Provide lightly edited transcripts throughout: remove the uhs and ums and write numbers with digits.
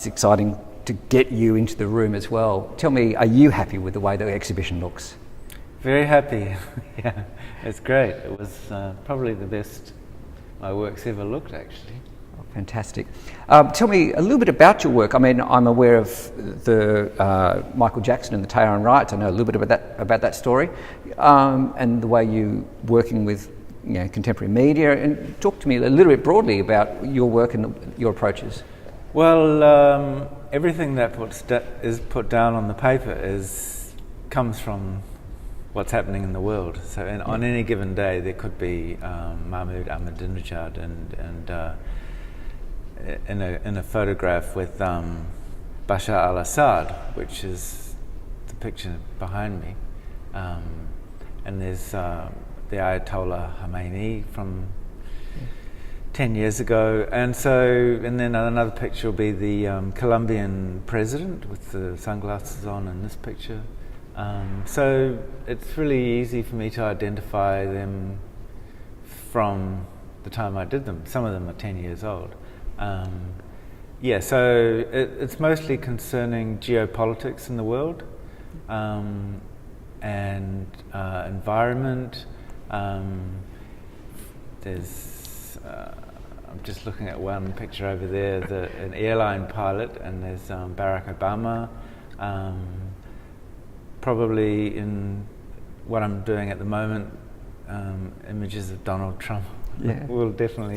It's exciting to get you into the room as well. Tell me, are you happy with the way the exhibition looks? Very happy. Yeah, it's great. It was probably the best my work's ever looked, actually. Oh, fantastic. Tell me a little bit about your work. I mean, I'm aware of the Michael Jackson and the Tehran riots. I know a little bit about that story, and the way you working with contemporary media. And talk to me a little bit broadly about your work and your approaches. Well, everything that is put down on the paper comes from what's happening in the world. So on any given day there could be Mahmoud Ahmadinejad and in a photograph with Bashar al-Assad, which is the picture behind me, and there's the Ayatollah Khomeini from 10 years ago, and then another picture will be the Colombian president with the sunglasses on in this picture. So it's really easy for me to identify them from the time I did them. Some of them are 10 years old. So it's mostly concerning geopolitics in the world, and environment. I'm just looking at one picture over there, an airline pilot, and there's Barack Obama. Probably in what I'm doing at the moment, images of Donald Trump will definitely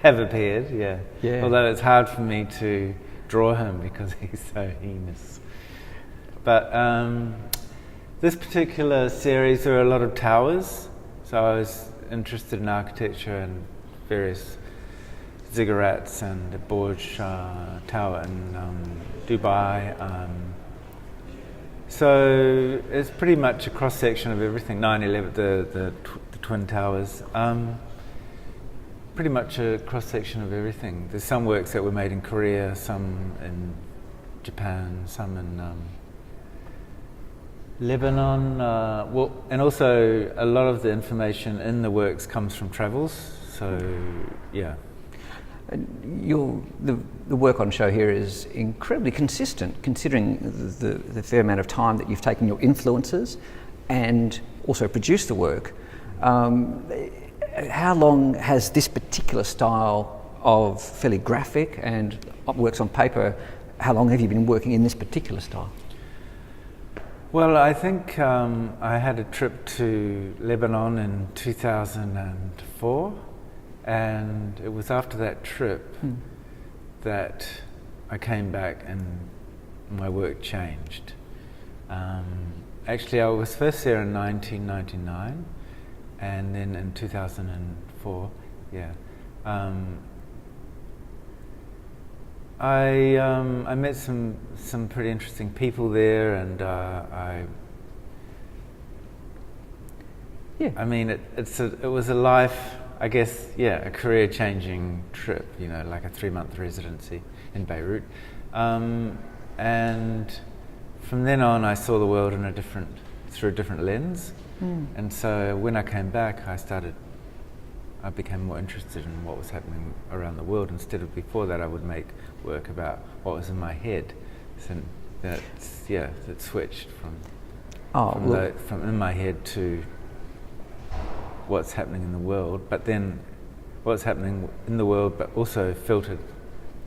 have appeared, yeah. Although it's hard for me to draw him because he's so heinous. But this particular series, there are a lot of towers, so I was interested in architecture and various ziggurats and the Burj Tower in Dubai. So it's pretty much a cross-section of everything. 9/11, the Twin Towers. Pretty much a cross-section of everything. There's some works that were made in Korea, some in Japan, some in Lebanon. And also a lot of the information in the works comes from travels. So, yeah. The work on show here is incredibly consistent, considering the fair amount of time that you've taken your influences and also produced the work. How long has this particular style of fairly graphic and works on paper, how long have you been working in this particular style? Well, I think I had a trip to Lebanon in 2004. And it was after that trip that I came back and my work changed. Actually, I was first there in 1999, and then in 2004, I met some pretty interesting people there, and I mean, it was a life. I guess, a career-changing trip, like a 3-month residency in Beirut. And from then on, I saw the world through a different lens. And so when I came back, I became more interested in what was happening around the world. Instead of before that, I would make work about what was in my head. So it switched from in my head to what's happening in the world, but then what's happening in the world, but also filtered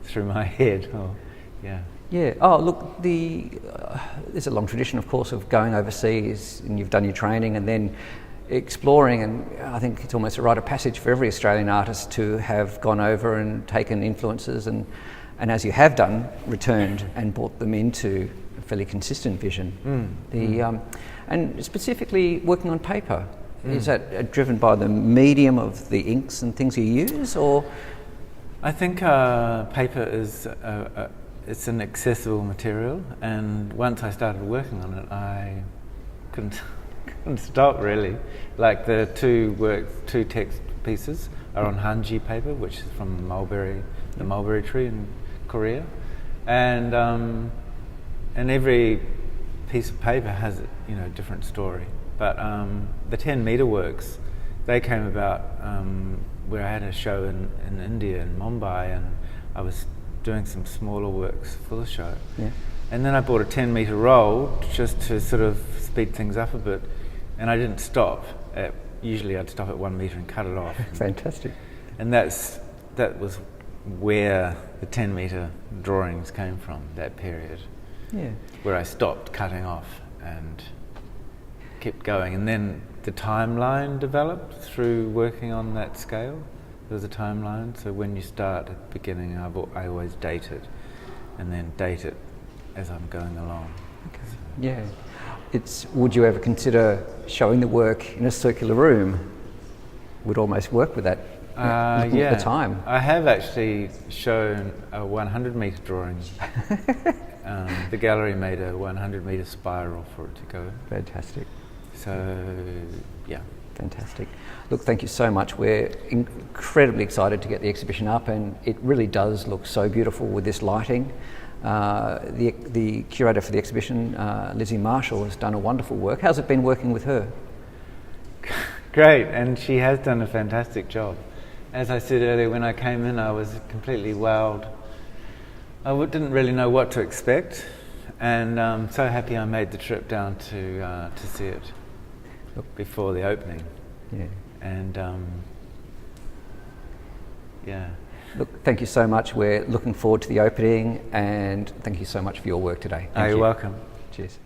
through my head. Oh, look, there's a long tradition, of course, of going overseas, and you've done your training and then exploring, and I think it's almost a rite of passage for every Australian artist to have gone over and taken influences and as you have done, returned and brought them into a fairly consistent vision. And specifically working on paper. Is that driven by the medium of the inks and things you use, or? I think paper is it's an accessible material, and once I started working on it, I couldn't stop really. Like the two text pieces are on hanji paper, which is from the mulberry tree in Korea, and every piece of paper has a different story. But the 10-meter works, they came about where I had a show in India, in Mumbai, and I was doing some smaller works for the show. Yeah. And then I bought a 10-metre roll just to sort of speed things up a bit, and I didn't stop. Usually I'd stop at 1 metre and cut it off. Fantastic. And that was where the 10-metre drawings came from, that period. Yeah. Where I stopped cutting off and kept going. And then the timeline developed through working on that scale. There was a timeline, so when you start at the beginning, I always date it, and then date it as I'm going along. Okay. Yeah. Would you ever consider showing the work in a circular room? Would almost work with that. Looking at the time. I have actually shown a 100-metre drawing. The gallery made a 100-metre spiral for it to go. Fantastic. So, yeah. Fantastic. Look, thank you so much. We're incredibly excited to get the exhibition up, and it really does look so beautiful with this lighting. The curator for the exhibition, Lizzie Marshall, has done a wonderful work. How's it been working with her? Great, and she has done a fantastic job. As I said earlier, when I came in, I was completely wowed. I didn't really know what to expect, and I'm so happy I made the trip down to see it before the opening. Yeah. And yeah. Look, thank you so much. We're looking forward to the opening, and thank you so much for your work today. You're welcome. Cheers.